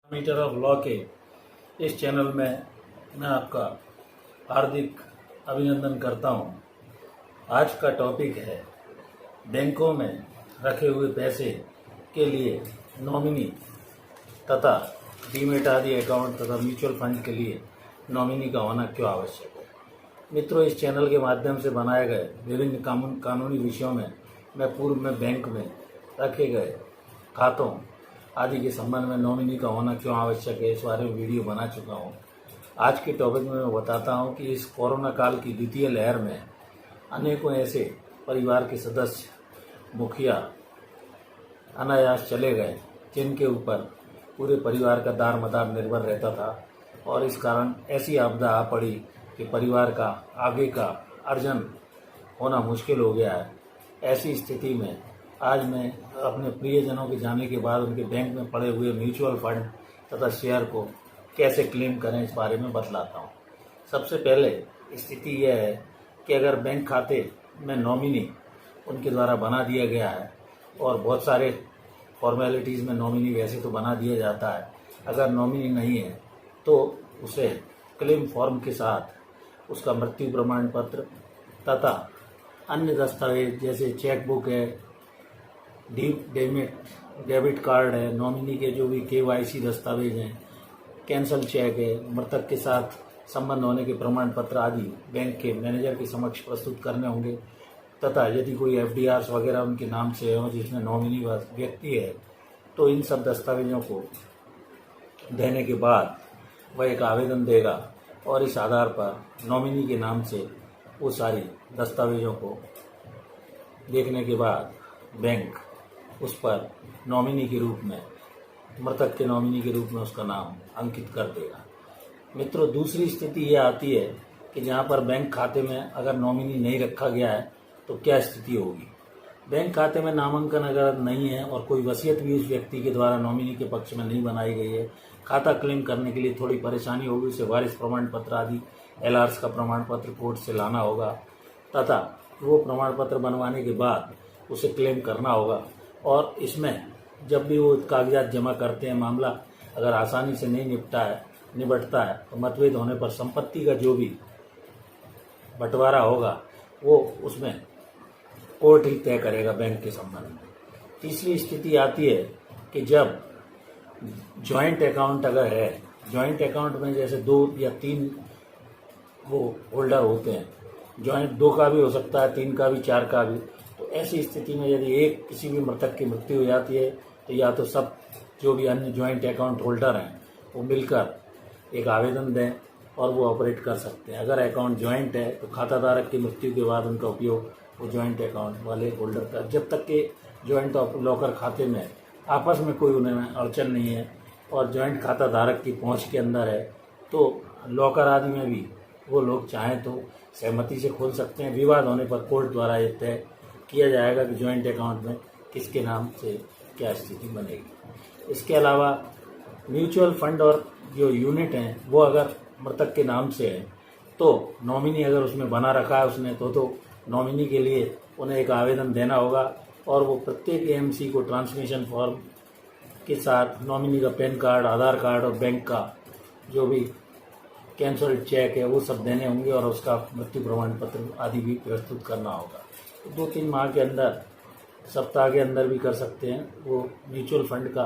Metre of law के इस channel में मैं आपका हार्दिक अभिनंदन करता हूं। आज का टॉपिक है बैंकों में रखे हुए पैसे के लिए नॉमिनी तथा डीमेट आदि अकाउंट तथा म्यूचुअल फंड के लिए नॉमिनी का होना क्यों आवश्यक है। मित्रों, इस चैनल के माध्यम से बनाए गए विभिन्न कानूनी विषयों में मैं पूर्व में बैंक में रखे गए खातों आदि के संबंध में नॉमिनी का होना क्यों आवश्यक है, इस बारे में वीडियो बना चुका हूं। आज के टॉपिक में मैं बताता हूं कि इस कोरोना काल की द्वितीय लहर में अनेकों ऐसे परिवार के सदस्य, मुखिया अनायास चले गए जिनके ऊपर पूरे परिवार का दार मदार निर्भर रहता था और इस कारण ऐसी आपदा आ पड़ी कि परिवार का आगे का अर्जन होना मुश्किल हो गया है। ऐसी स्थिति में आज मैं अपने प्रियजनों के जाने के बाद उनके बैंक में पड़े हुए म्यूचुअल फंड तथा शेयर को कैसे क्लेम करें, इस बारे में बतलाता हूँ। सबसे पहले स्थिति यह है कि अगर बैंक खाते में नॉमिनी उनके द्वारा बना दिया गया है और बहुत सारे फॉर्मेलिटीज़ में नॉमिनी वैसे तो बना दिया जाता है, अगर नॉमिनी नहीं है तो उसे क्लेम फॉर्म के साथ उसका मृत्यु प्रमाण पत्र तथा अन्य दस्तावेज जैसे चेकबुक है, डेबिट कार्ड है, नॉमिनी के जो भी KYC दस्तावेज हैं, कैंसल चेक है, मृतक के साथ संबंध होने के प्रमाण पत्र आदि बैंक के मैनेजर के समक्ष प्रस्तुत करने होंगे तथा यदि कोई FDRs वगैरह उनके नाम से हो जिसमें नॉमिनी व्यक्ति है तो इन सब दस्तावेजों को देने के बाद वह एक आवेदन देगा और इस आधार पर नॉमिनी के नाम से वो सारी दस्तावेजों को देखने के बाद बैंक उस पर नॉमिनी के रूप में, मृतक के नॉमिनी के रूप में उसका नाम अंकित कर देगा। मित्रों, दूसरी स्थिति यह आती है कि जहां पर बैंक खाते में अगर नॉमिनी नहीं रखा गया है तो क्या स्थिति होगी। बैंक खाते में नामांकन अगर नहीं है और कोई वसीयत भी उस व्यक्ति के द्वारा नॉमिनी के पक्ष में नहीं बनाई गई है, खाता क्लेम करने के लिए थोड़ी परेशानी होगी। उसे वारिस प्रमाण पत्र आदि LRs का प्रमाण पत्र कोर्ट से लाना होगा तथा वो प्रमाण पत्र बनवाने के बाद उसे क्लेम करना होगा। और इसमें जब भी वो कागजात जमा करते हैं, मामला अगर आसानी से नहीं निपटता है तो मतभेद होने पर संपत्ति का जो भी बंटवारा होगा वो उसमें कोर्ट ही तय करेगा बैंक के संबंध में। तीसरी स्थिति आती है कि जब जॉइंट अकाउंट अगर है, जॉइंट अकाउंट में जैसे 2 या 3 वो होल्डर होते हैं, जॉइंट 2 का भी हो सकता है, 3 का भी, 4 का भी, तो ऐसी स्थिति में यदि एक किसी भी मृतक की मृत्यु हो जाती है तो या तो सब जो भी अन्य जॉइंट अकाउंट होल्डर हैं वो मिलकर एक आवेदन दें और वो ऑपरेट कर सकते हैं। अगर अकाउंट जॉइंट है तो खाताधारक की मृत्यु के बाद उनका उपयोग वो जॉइंट अकाउंट वाले होल्डर का, जब तक कि जॉइंट लॉकर खाते में आपस में कोई उन्हें अड़चन नहीं है और जॉइंट खाता धारक की पहुंच के अंदर है, तो लॉकर आदि में भी वो लोग चाहें तो सहमति से खोल सकते हैं। विवाद होने पर कोर्ट द्वारा यह तय किया जाएगा कि जॉइंट अकाउंट में किसके नाम से क्या स्थिति बनेगी। इसके अलावा म्यूचुअल फंड और जो यूनिट हैं वो अगर मृतक के नाम से है तो नॉमिनी अगर उसमें बना रखा है उसने तो नॉमिनी के लिए उन्हें एक आवेदन देना होगा और वो प्रत्येक AMC को ट्रांसमिशन फॉर्म के साथ नॉमिनी का पैन कार्ड, आधार कार्ड और बैंक का जो भी कैंसल्ड चेक है वो सब देने होंगे और उसका मृत्यु प्रमाण पत्र आदि भी प्रस्तुत करना होगा। तो 2-3 माह के अंदर, सप्ताह के अंदर भी कर सकते हैं। वो म्यूचुअल फंड का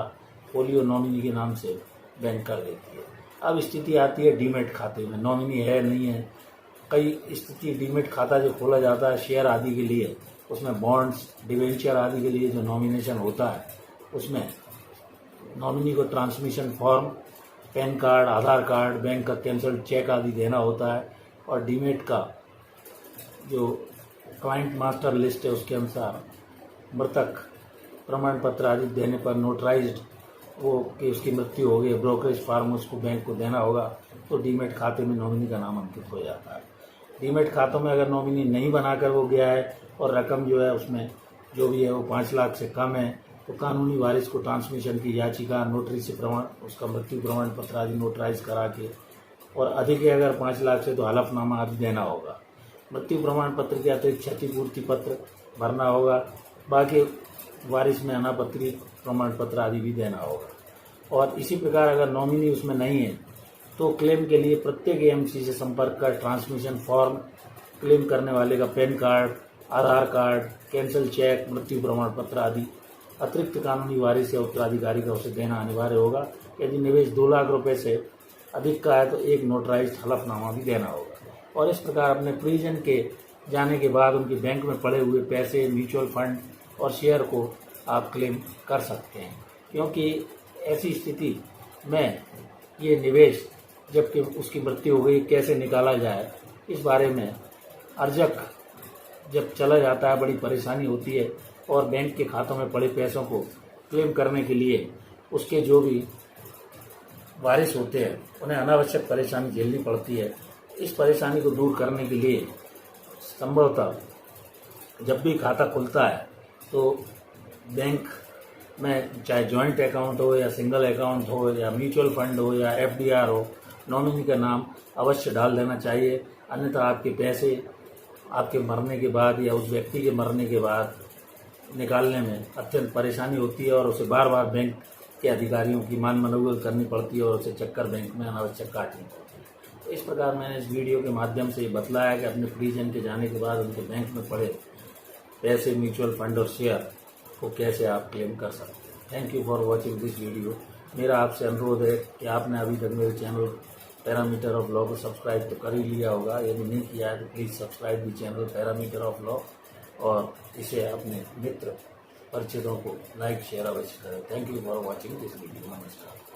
पोलियो नॉमिनी के नाम से बैंक कर देती है। अब स्थिति आती है डीमेट खाते में, नॉमिनी है नहीं है। कई स्थिति डीमेट खाता जो खोला जाता है शेयर आदि के लिए, उसमें बॉन्ड्स, डिवेंचर आदि के लिए जो नॉमिनेशन होता है उसमें नॉमिनी को ट्रांसमिशन फॉर्म, पैन कार्ड, आधार कार्ड, बैंक का कैंसल्ड चेक आदि देना होता है और डीमेट का जो क्लाइंट मास्टर लिस्ट है उसके अनुसार मृतक प्रमाण पत्र आदि देने पर नोटराइज्ड वो कि उसकी मृत्यु हो गई, ब्रोकरेज फार्म उसको बैंक को देना होगा तो डीमेट खाते में नॉमिनी का नाम अंकित हो जाता है। डीमेट खातों में अगर नॉमिनी नहीं बनाकर वो गया है और रकम जो है उसमें जो भी है वो 5 लाख से कम है तो कानूनी वारिस को ट्रांसमिशन की याचिका, नोटरी से प्रमाण, उसका मृत्यु प्रमाण पत्र आदि नोटराइज करा के, और अधिक है अगर 5 लाख से तो हलफनामा आदि देना होगा। मृत्यु प्रमाण पत्र के अतिरिक्त क्षतिपूर्ति पत्र भरना होगा। बाकी वारिस में अनापत्ति प्रमाण पत्र आदि भी देना होगा। और इसी प्रकार अगर नॉमिनी उसमें नहीं है तो क्लेम के लिए प्रत्येक एएमसी से संपर्क कर ट्रांसमिशन फॉर्म, क्लेम करने वाले का पैन कार्ड, आधार कार्ड, कैंसल चेक, मृत्यु प्रमाण पत्र आदि अतिरिक्त कानूनी वारिस या उत्तराधिकारी का उसे देना अनिवार्य होगा। यदि निवेश 2 लाख रुपए से अधिक का है तो एक नोटराइज्ड हलफनामा भी देना होगा। और इस प्रकार अपने परिजन के जाने के बाद उनके बैंक में पड़े हुए पैसे, म्यूचुअल फंड और शेयर को आप क्लेम कर सकते हैं, क्योंकि ऐसी स्थिति में ये निवेश जबकि उसकी मृत्यु हो गई कैसे निकाला जाए, इस बारे में अर्जक जब चला जाता है बड़ी परेशानी होती है और बैंक के खातों में पड़े पैसों को क्लेम करने के लिए उसके जो भी वारिस होते हैं उन्हें अनावश्यक परेशानी झेलनी पड़ती है। इस परेशानी को दूर करने के लिए संभवतः जब भी खाता खुलता है तो बैंक में चाहे जॉइंट अकाउंट हो या सिंगल अकाउंट हो या म्यूचुअल फंड हो या एफडीआर हो, नॉमिनी का नाम अवश्य डाल देना चाहिए। अन्यथा आपके पैसे आपके मरने के बाद या उस व्यक्ति के मरने के बाद निकालने में अत्यंत परेशानी होती है और उसे बार बार बैंक के अधिकारियों की मान मनौवल करनी पड़ती है और उसे चक्कर बैंक में अनावश्यक काटनी पड़ती है। तो इस प्रकार मैंने इस वीडियो के माध्यम से बतलाया कि अपने परिजन के जाने के बाद उनके बैंक में पड़े पैसे, म्यूचुअल फंड और शेयर को कैसे आप क्लेम कर सकते हैं। Thank you for watching this video. मेरा आपसे अनुरोध है कि आपने अभी तक मेरे चैनल पैरामीटर ऑफ लॉ को सब्सक्राइब तो कर ही लिया होगा, यदि नहीं किया है तो please subscribe the channel parameter of law और इसे अपने मित्र परिचितों को लाइक शेयर अवश्य करें। Thank you for watching this video. नमस्कार।